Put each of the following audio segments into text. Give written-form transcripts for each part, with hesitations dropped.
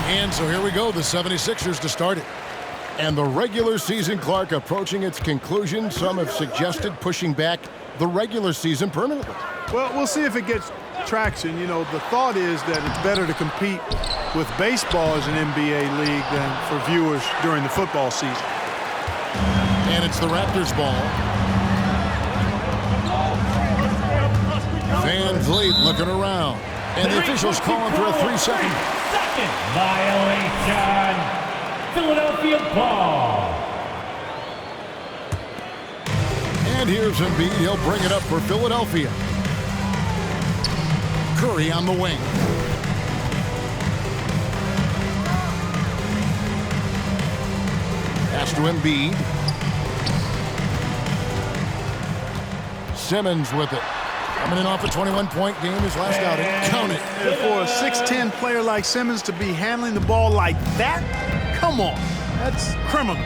And so here we go, the 76ers to start it. And the regular season, Clark, approaching its conclusion. Some have suggested pushing back the regular season permanently. Well, we'll see if it gets traction. You know, the thought is that it's better to compete with baseball as an NBA league than for viewers during the football season. And it's the Raptors ball. Van Vliet looking around. And the officials calling for a 3-second. Second violation. Philadelphia ball. And here's Embiid. He'll bring it up for Philadelphia. Curry on the wing. Pass to Embiid. Simmons with it. Coming in off a 21-point game, his last outing. Count it. And for a 6'10 player like Simmons to be handling the ball like that, come on. That's criminal.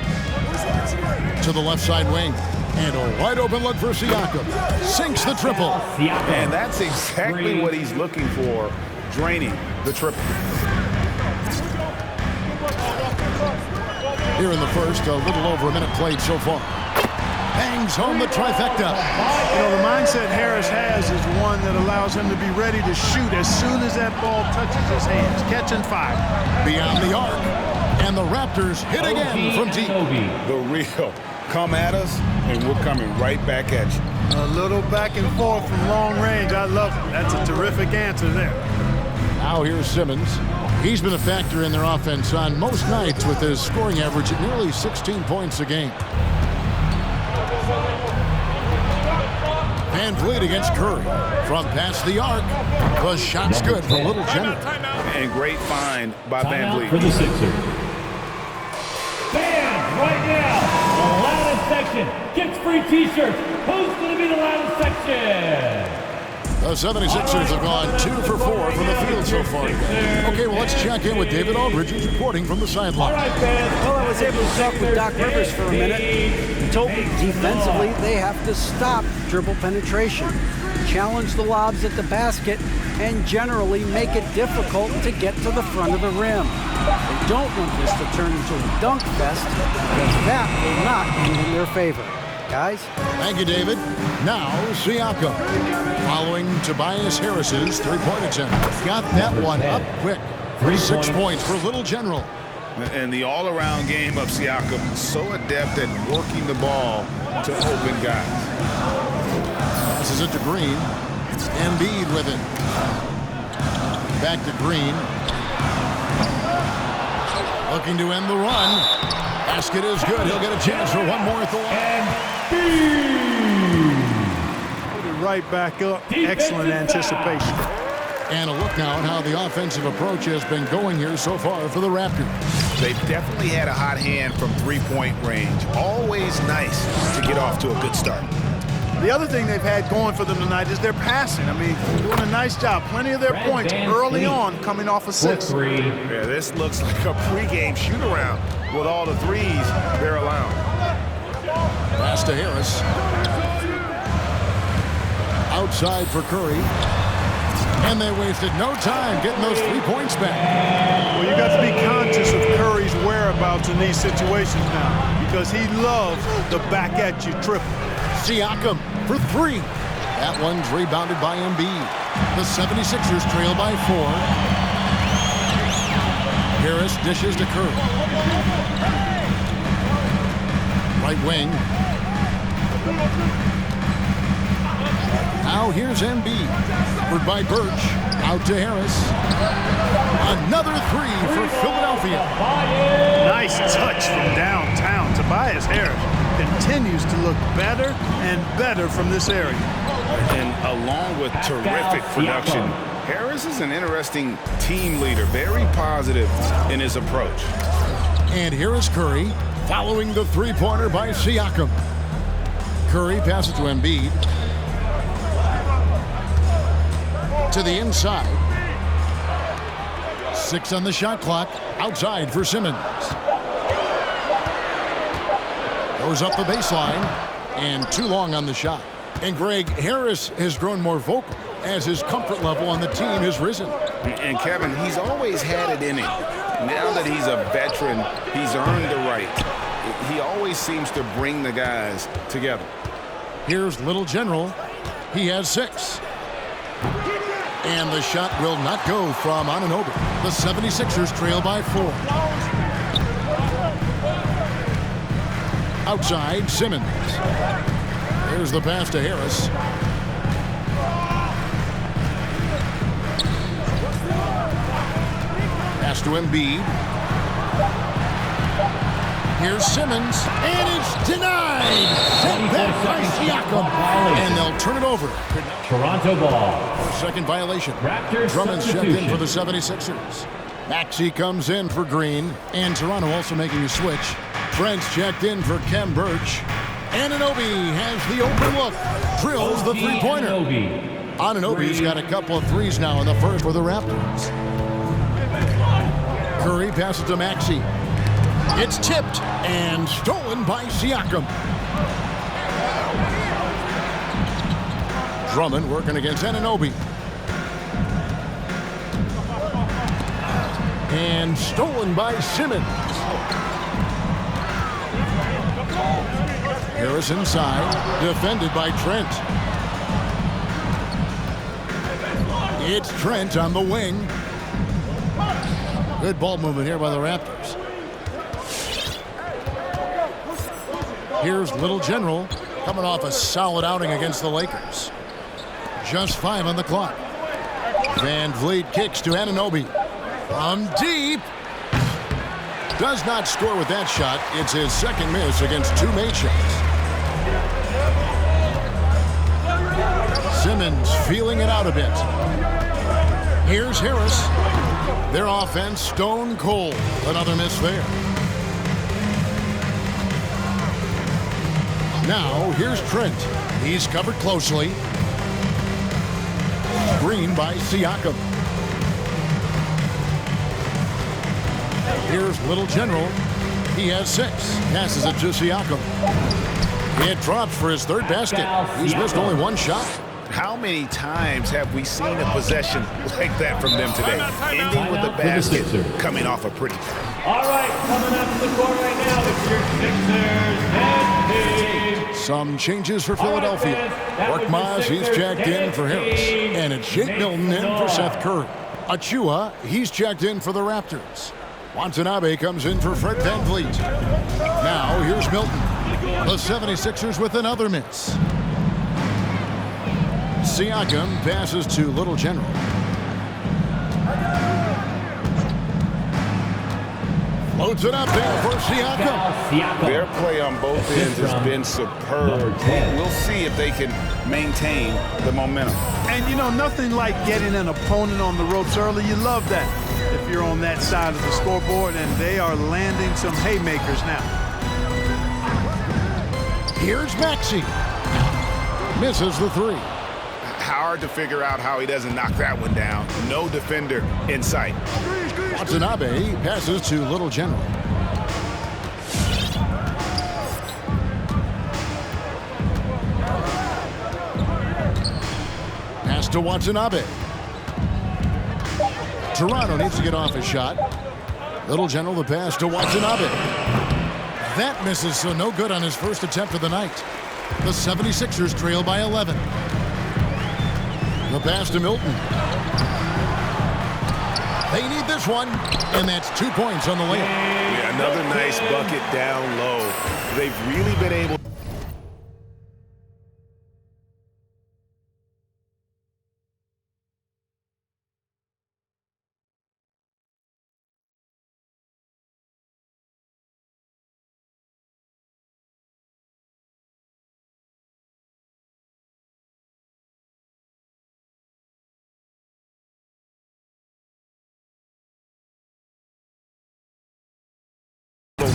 To the left side wing. And a wide open look for Siakam. Sinks the triple. And that's exactly what he's looking for, draining the triple. Here in the first, a little over a minute played so far. Bangs home the trifecta. You know, the mindset Harris has is one that allows him to be ready to shoot as soon as that ball touches his hands. Catch and fire. Beyond the arc. And the Raptors hit again from deep. The real. Come at us, and we're coming right back at you. A little back and forth from long range. I love it. That's a terrific answer there. Now here's Simmons. He's been a factor in their offense on most nights with his scoring average at nearly 16 points a game. Van Vliet against Curry. From past the arc. The shot's good for Little General. And great find by Van Vliet. For the Sixers. Fans, right now, the loudest section gets free T-shirts. Who's going to be the loudest section? The 76ers have gone 2 for 4 from the field so far. Okay, well, let's check in with David Aldridge, who's reporting from the sideline. Well, I was able to talk with Doc Rivers for a minute. He told me defensively they have to stop dribble penetration, challenge the lobs at the basket, and generally make it difficult to get to the front of the rim. They don't want this to turn into a dunk fest, because that will not be in their favor. Guys? Thank you, David. Now, Siakam. Following Tobias Harris's three-point attempt. Got that one up quick. 6 points for Little General. And the all-around game of Siakam, so adept at working the ball to open guys. This is it to Green. Embiid with it. Back to Green. Looking to end the run. Basket is good. He'll get a chance for one more at the line. Put it right back up. Excellent anticipation. And a look now at how the offensive approach has been going here so far for the Raptors. They've definitely had a hot hand from three-point range. Always nice to get off to a good start. The other thing they've had going for them tonight is their passing. I mean, doing a nice job. Plenty of their points early on coming off assists. Yeah, this looks like a pregame shoot-around with all the threes they're allowing. Pass to Harris. Outside for Curry. And they wasted no time getting those 3 points back. Well, you got to be conscious of Curry's whereabouts in these situations now, because he loves the back-at-you triple. Siakam for 3. That one's rebounded by Embiid. The 76ers trail by 4. Harris dishes to Curry. Right wing. Now here's Embiid. Covered by Birch. Out to Harris. Another 3 for Philadelphia. Nice touch from downtown. Tobias Harris continues to look better and better from this area. And along with terrific production, Harris is an interesting team leader. Very positive in his approach. And here is Curry following the three-pointer by Siakam. Curry passes to Embiid. To the inside. 6 on the shot clock. Outside for Simmons. Goes up the baseline, and too long on the shot. And Greg, Harris has grown more vocal. as his comfort level on the team has risen. And Kevin, he's always had it in him. Now that he's a veteran, he's earned the right. He always seems to bring the guys together. Here's Little General. He has 6. And the shot will not go from Anunoby. The 76ers trail by 4. Outside, Simmons. There's the pass to Harris. Pass to Embiid. Here's Simmons, and it's denied. Set back by Siakam, and they'll turn it over. Toronto ball. Second violation. Raptors Drummond's checked in for the substitution. 76ers. Maxey comes in for Green, and Toronto also making a switch. Trent's checked in for Kem Birch. Anunoby has the open look. Drills the three-pointer. Anunoby's got a couple of threes now in the first for the Raptors. Curry passes to Maxey. It's tipped and stolen by Siakam. Drummond working against Anunoby. And stolen by Simmons. Harris inside, defended by Trent. It's Trent on the wing. Good ball movement here by the Raptors. Here's Little General coming off a solid outing against the Lakers. Just 5 on the clock. Van Vliet kicks to Anunoby. From deep. Does not score with that shot. It's his second miss against 2 made shots. Simmons feeling it out a bit. Here's Harris. Their offense stone cold. Another miss there. Now here's Trent. He's covered closely. Screen by Siakam. Here's Little General. He has 6. Passes it to Siakam. It drops for his 3rd basket. He's missed only 1 shot. How many times have we seen a possession like that from them today? Ending with a basket coming off a pretty. All right, coming up to the court right now, it's your Sixers and Some changes for Philadelphia. Mark Maz, he's checked in for Harris. And it's Jake Milton in for Seth Curry. Achua, he's checked in for the Raptors. Watanabe comes in for Fred VanVleet. Now here's Milton. The 76ers with another miss. Siakam passes to Little General. Floats it up there for Siakam. Their play on both ends has been superb. We'll see if they can maintain the momentum. And you know, nothing like getting an opponent on the ropes early. You love that if you're on that side of the scoreboard, and they are landing some haymakers now. Here's Maxey. Misses the 3. Hard to figure out how he doesn't knock that one down. No defender in sight. Watanabe passes to Little General. Pass to Watanabe. Toronto needs to get off a shot. Little General, the pass to Watanabe. That misses, so no good on his first attempt of the night. The 76ers trail by 11. The pass to Milton. They need this one, and that's 2 points on the layup. Yeah, another nice bucket down low. They've really been able.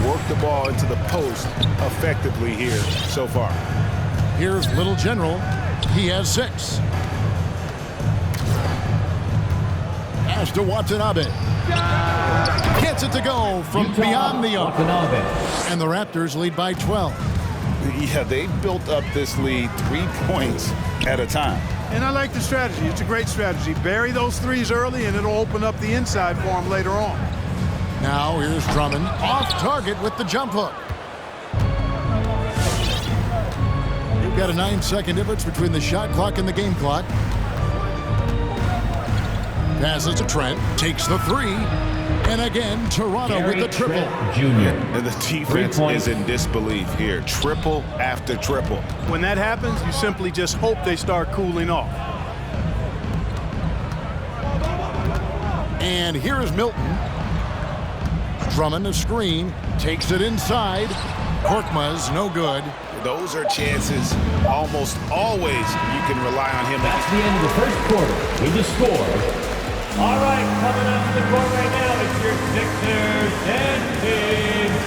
Work the ball into the post effectively here so far. Here's Little General. He has 6. Pass to Watanabe. Gets it to go from beyond the arc. And the Raptors lead by 12. Yeah, they built up this lead 3 points at a time. And I like the strategy. It's a great strategy. Bury those threes early, and it'll open up the inside for him later on. Now here's Drummond off target with the jump hook. You've got a 9-second difference between the shot clock and the game clock. Passes to Trent, takes the three, and again Toronto with the triple. Jr. And the defense is in disbelief here. Triple after triple. When that happens, you simply just hope they start cooling off. And here's Milton. Drummond a screen, takes it inside. Korkmaz no good. Those are chances almost always you can rely on him. That's the end of the first quarter with the score. All right, coming up to the court right now, it's your Sixers and Kings.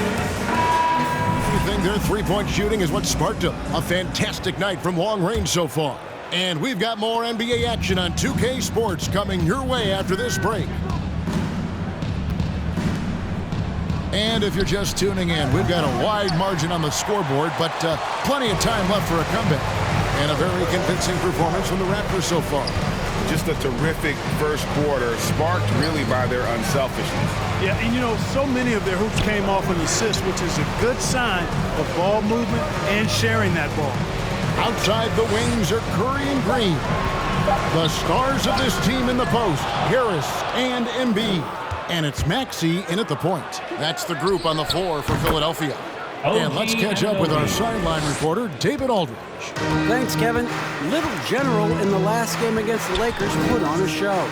You think their three-point shooting is what sparked them? A fantastic night from long range so far. And we've got more NBA action on 2K Sports coming your way after this break. And if you're just tuning in, we've got a wide margin on the scoreboard, but plenty of time left for a comeback. And a very convincing performance from the Raptors so far. Just a terrific first quarter, sparked really by their unselfishness. Yeah, and you know, so many of their hoops came off an assist, which is a good sign of ball movement and sharing that ball. Outside the wings are Curry and Green. The stars of this team in the post, Harris and Embiid. And it's Maxey in at the point. That's the group on the floor for Philadelphia. And let's catch up with our sideline reporter, David Aldridge. Thanks, Kevin. Little General in the last game against the Lakers put on a show.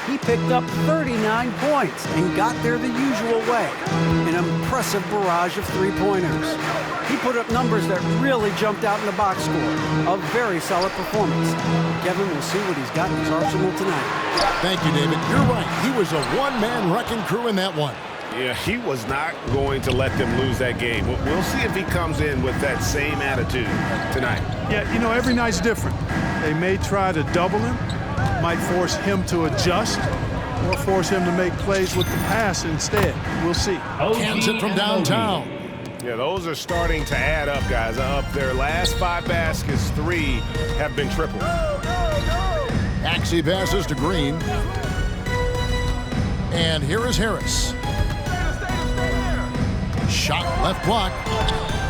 He picked up 39 points and got there the usual way. An impressive barrage of three-pointers. He put up numbers that really jumped out in the box score. A very solid performance. Kevin will see what he's got in his arsenal tonight. Thank you, David. You're right. He was a one-man wrecking crew in that one. Yeah, he was not going to let them lose that game. We'll see if he comes in with that same attitude tonight. Yeah, you know, every night's different. They may try to double him, might force him to adjust, or force him to make plays with the pass instead. We'll see. Cans it from downtown. Yeah, those are starting to add up, guys. Up their last 5 baskets, 3 have been tripled. Maxey passes to Green. And here is Harris. Shot left block.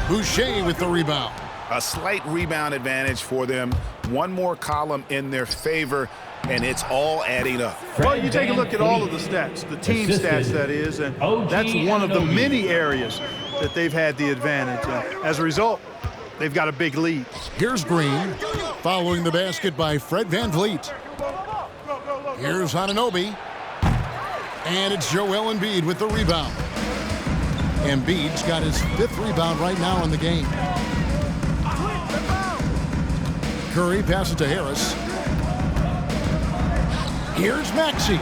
Boucher with the rebound. A slight rebound advantage for them. One more column in their favor, and it's all adding up. Well, you take a look at all of the stats, the team stats, that is, and that's one of the many areas that they've had the advantage. As a result, they've got a big lead. Here's Green, following the basket by Fred VanVleet. Here's Anunoby. And it's Joel Embiid with the rebound. Embiid's got his 5th rebound right now in the game. Curry passes to Harris. Here's Maxey.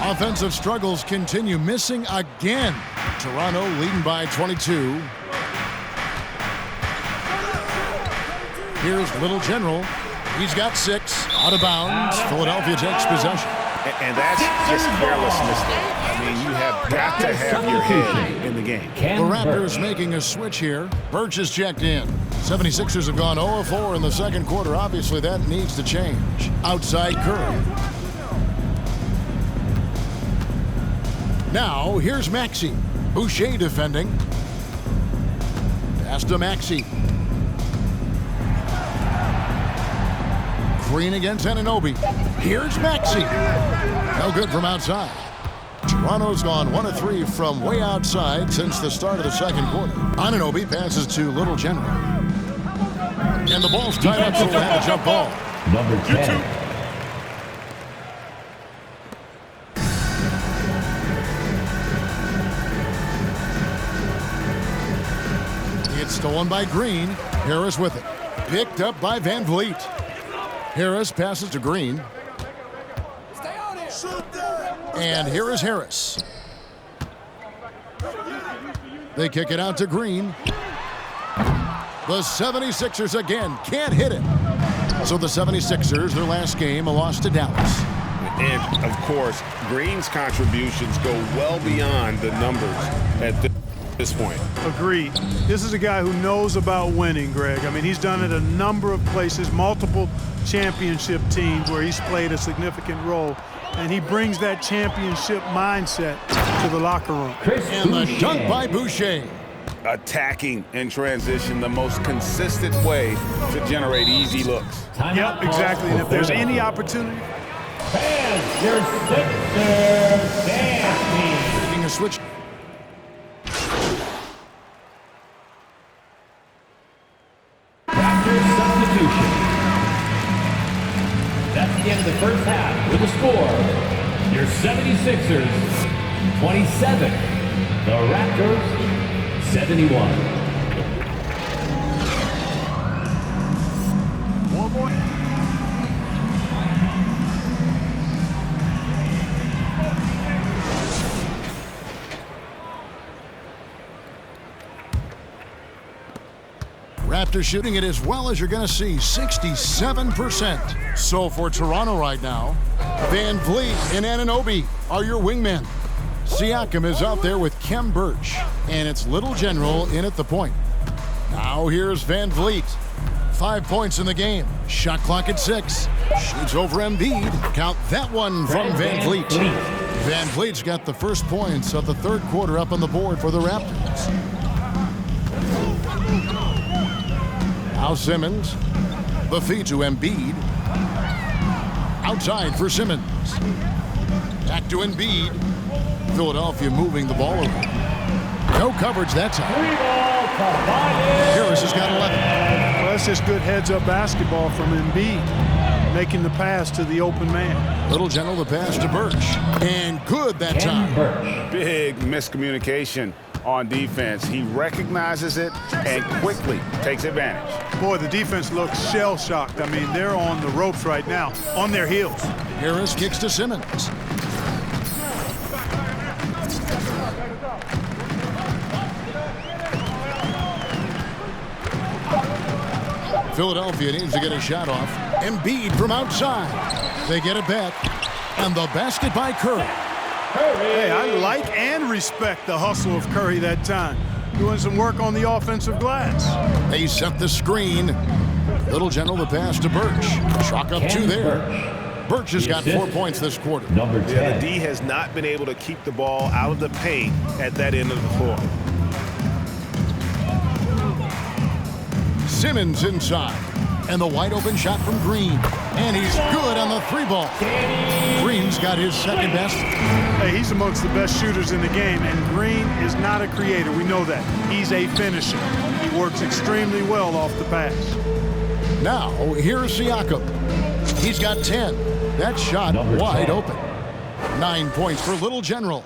Offensive struggles continue, missing again. Toronto leading by 22. Here's Little General. He's got 6. Out of bounds. Philadelphia takes possession. And that's just carelessness there. I mean, you have got to have your head in the game. The Raptors making a switch here. Birch is checked in. 76ers have gone 0-4 in the second quarter. Obviously, that needs to change. Outside Curry. Now, here's Maxey. Boucher defending. Pass to Maxey. Green against Anunoby. Here's Maxey. No good from outside. Toronto's gone 1 of 3 from way outside since the start of the second quarter. Anunoby passes to Little General. And the ball's tied up, so we'll have a jump ball. Number 10. It's stolen by Green. Harris with it. Picked up by VanVleet. Harris passes to Green. And here is Harris. They kick it out to Green. The 76ers again can't hit it. So the 76ers, their last game, a loss to Dallas. And, of course, Green's contributions go well beyond the numbers. this point. Agreed. This is a guy who knows about winning, Greg. I mean, he's done it a number of places, multiple championship teams where he's played a significant role, and he brings that championship mindset to the locker room. And the dunk by Boucher. Attacking in transition, the most consistent way to generate easy looks. Yep, exactly. And if there's any opportunity, Fans, your Sixers dance team. Taking a switch. After substitution. That's the end of the first half with the score. Your 76ers 27. The Raptors 71. one more. Raptors shooting it as well as you're going to see, 67%. So for Toronto right now, Van Vliet and Anunoby are your wingmen. Siakam is out there with Khem Birch, and it's Little General in at the point. Now here's Van Vliet. 5 points in the game. Shot clock at 6. Shoots over Embiid. Count that one from Van Vliet. Van Vliet's got the first points of the third quarter up on the board for the Raptors. Now Simmons. The feed to Embiid. Outside for Simmons. Back to Embiid. Philadelphia moving the ball over. No coverage that time. Harris has got 11. Well, that's just good heads-up basketball from Embiid, making the pass to the open man. Little General the pass to Birch. And good that time. Big miscommunication on defense. He recognizes it and quickly takes advantage. Boy, the defense looks shell-shocked. I mean, they're on the ropes right now, on their heels. Harris kicks to Simmons. Philadelphia needs to get a shot off. Embiid from outside. They get it back. And the basket by Curry. Hey, I like and respect the hustle of Curry that time. Doing some work on the offensive glass. They set the screen. Little General the pass to Birch. Chalk up 2 there. Birch has got 4 points this quarter. Number 10. Yeah, the D has not been able to keep the ball out of the paint at that end of the floor. Simmons inside. And the wide open shot from Green. And he's good on the 3-ball. Green's got his second best. Hey, he's amongst the best shooters in the game, and Green is not a creator. We know that. He's a finisher. He works extremely well off the pass. Now, here's Siakam. He's got 10. That shot wide open. 9 points for Little General.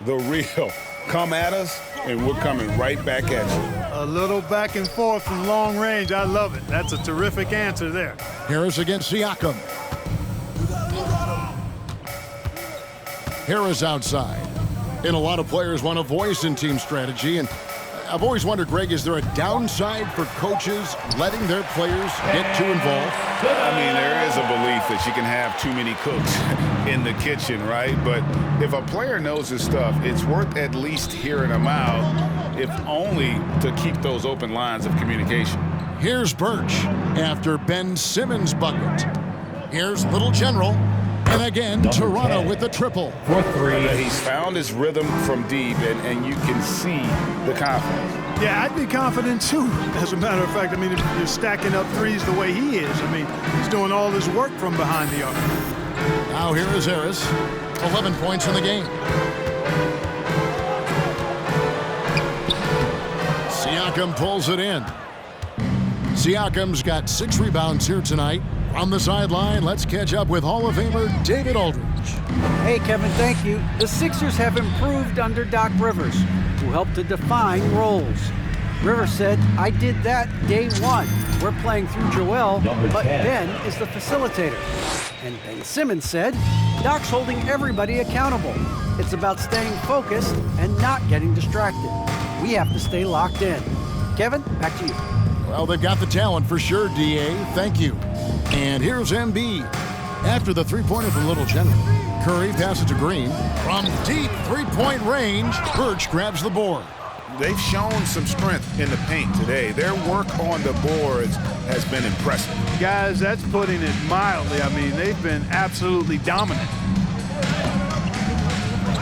The real. Come at us, and we're coming right back at you. A little back and forth from long range. I love it. That's a terrific answer there. Harris against Siakam. Harris outside. And a lot of players want a voice in team strategy. And I've always wondered, Greg, is there a downside for coaches letting their players get too involved? I mean, there is a belief that you can have too many cooks in the kitchen, right? But if a player knows his stuff, it's worth at least hearing them out, if only to keep those open lines of communication. Here's Birch after Ben Simmons' bucket. Here's Little General. And again, Toronto with the triple. For 3. He's found his rhythm from deep, and you can see the confidence. Yeah, I'd be confident too. As a matter of fact, I mean, if you're stacking up threes the way he is, I mean, he's doing all his work from behind the arc. Now here is Harris. 11 points in the game. Siakam pulls it in. Siakam's got 6 rebounds here tonight. On the sideline, let's catch up with Hall of Famer David Aldridge. Hey, Kevin, thank you. The Sixers have improved under Doc Rivers, who helped to define roles. Rivers said, I did that day 1. We're playing through Joel, but Ben is the facilitator. And Ben Simmons said, Doc's holding everybody accountable. It's about staying focused and not getting distracted. We have to stay locked in. Kevin, back to you. Well, they've got the talent for sure, D.A. Thank you. And here's Embiid. After the three-pointer from Little General, Curry passes to Green. From deep three-point range, Birch grabs the board. they've shown some strength in the paint today. Their work on the boards has been impressive. Guys, that's putting it mildly. I mean, they've been absolutely dominant.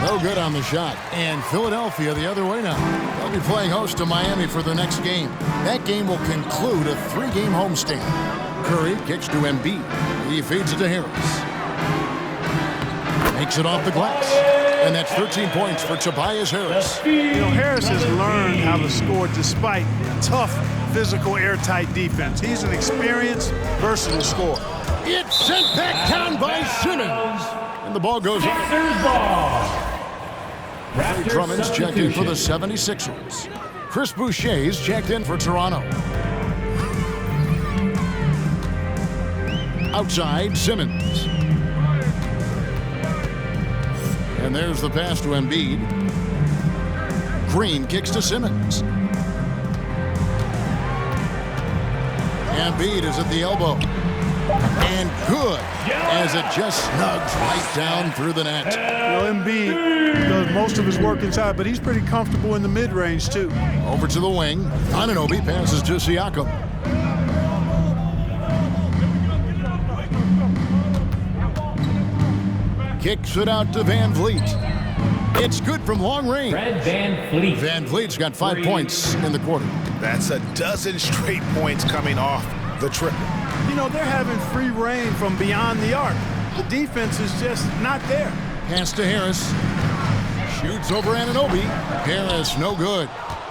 No good on the shot. And Philadelphia the other way now. They'll be playing host to Miami for their next game. That game will conclude a 3-game homestand. Curry kicks to Embiid. He feeds it to Harris. Makes it off the glass. And that's 13 points for Tobias Harris. You know, Harris has learned how to score despite tough, physical, airtight defense. He's an experienced, versatile scorer. It's sent back down by Simmons. And the ball goes out. Sixers ball. Raptors Drummond's checked in for the substitution. 76ers. Chris Boucher's checked in for Toronto. Outside, Simmons. And there's the pass to Embiid. Green kicks to Simmons. Embiid is at the elbow. And good, as it just snugs right down through the net. You know, Embiid does most of his work inside, but he's pretty comfortable in the mid-range, too. Over to the wing. Anunoby passes to Siakam. Kicks it out to Van Vliet. It's good from long range. Fred Van Fleet. Van Vliet's got 5 points in the quarter. That's a dozen straight points coming off the triple. You know, they're having free reign from beyond the arc. The defense is just not there. Pass to Harris. Shoots over Anunoby. Harris, no good.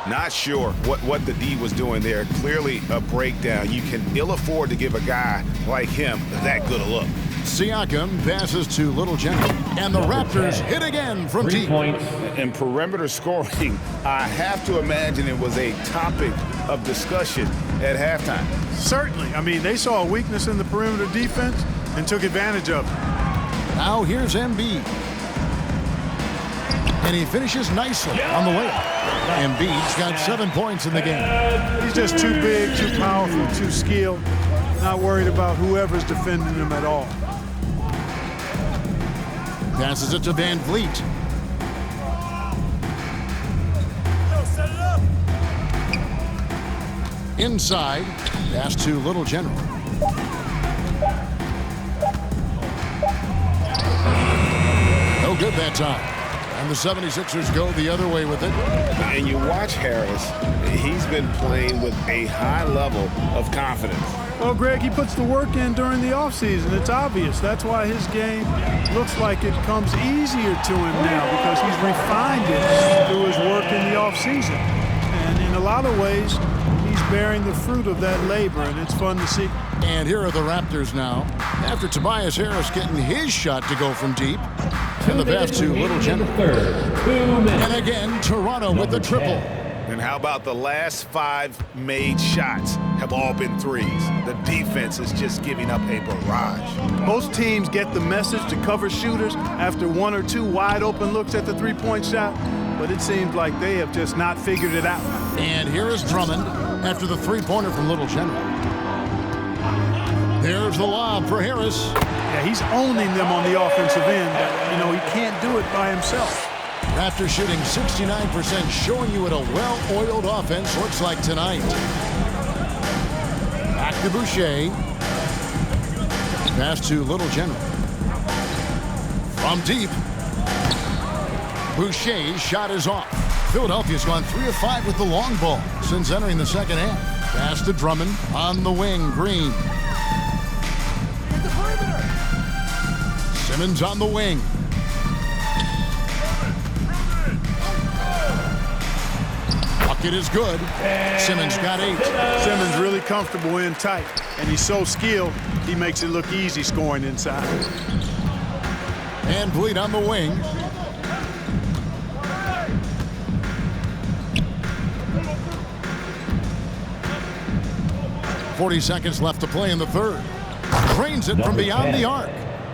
Not sure what the D was doing there. Clearly a breakdown. You can ill afford to give a guy like him that good a look. Siakam passes to Little General. And the Raptors hit again from 3 deep. points. In perimeter scoring, I have to imagine it was a topic of discussion at halftime. Certainly. I mean, they saw a weakness in the perimeter defense and took advantage of it. Now here's Embiid. And he finishes nicely on the layup. Embiid's got 7 points in the game. He's just too big, too powerful, too skilled. Not worried about whoever's defending him at all. Passes it to Van Vliet. Inside, pass to Little General. No good that time. And the 76ers go the other way with it. And you watch Harris, he's been playing with a high level of confidence. Well, Greg, he puts the work in during the offseason. It's obvious. That's why his game looks like it comes easier to him now, because he's refined it through his work in the offseason. And in a lot of ways, he's bearing the fruit of that labor, and it's fun to see. And here are the Raptors now. After Tobias Harris getting his shot to go from deep. And the pass to Little General. And again, Toronto with the triple. And how about the last 5 made shots have all been threes? The defense is just giving up a barrage. Most teams get the message to cover shooters after 1 or 2 wide open looks at the three-point shot, but it seems like they have just not figured it out. And here is Drummond after the three-pointer from Little General. There's the lob for Harris. Yeah, he's owning them on the offensive end, but, you know, he can't do it by himself. Raptors shooting 69%, showing you what a well-oiled offense looks like tonight. Back to Boucher. Pass to Little General. From deep. Boucher's shot is off. Philadelphia's gone 3 of 5 with the long ball since entering the second half. Pass to Drummond on the wing. Green. Simmons on the wing. Bucket is good. Simmons got 8. Simmons really comfortable in tight, and he's so skilled, he makes it look easy scoring inside. And Vliet on the wing. .40 seconds left to play in the third. Drains it from beyond the arc.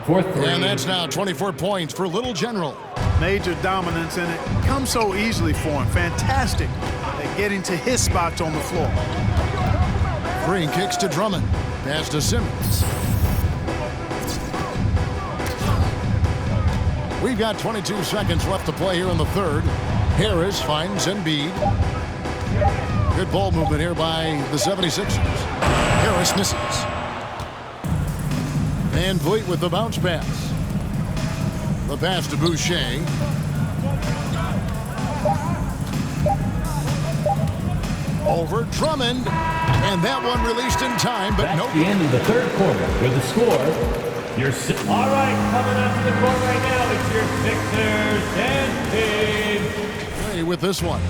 And that's now 24 points for Little General. Major dominance, and it comes so easily for him. Fantastic at getting to his spots on the floor. Green kicks to Drummond. Pass to Simmons. We've got 22 seconds left to play here in the third. Harris finds Embiid. Good ball movement here by the 76ers. Harris misses. Van Vliet with the bounce pass. The pass to Boucher. Over Drummond. And that one released in time, but That's no. the end of the third quarter with the score. All right, coming up to the court right now, it's your Sixers and Page. Play with this one.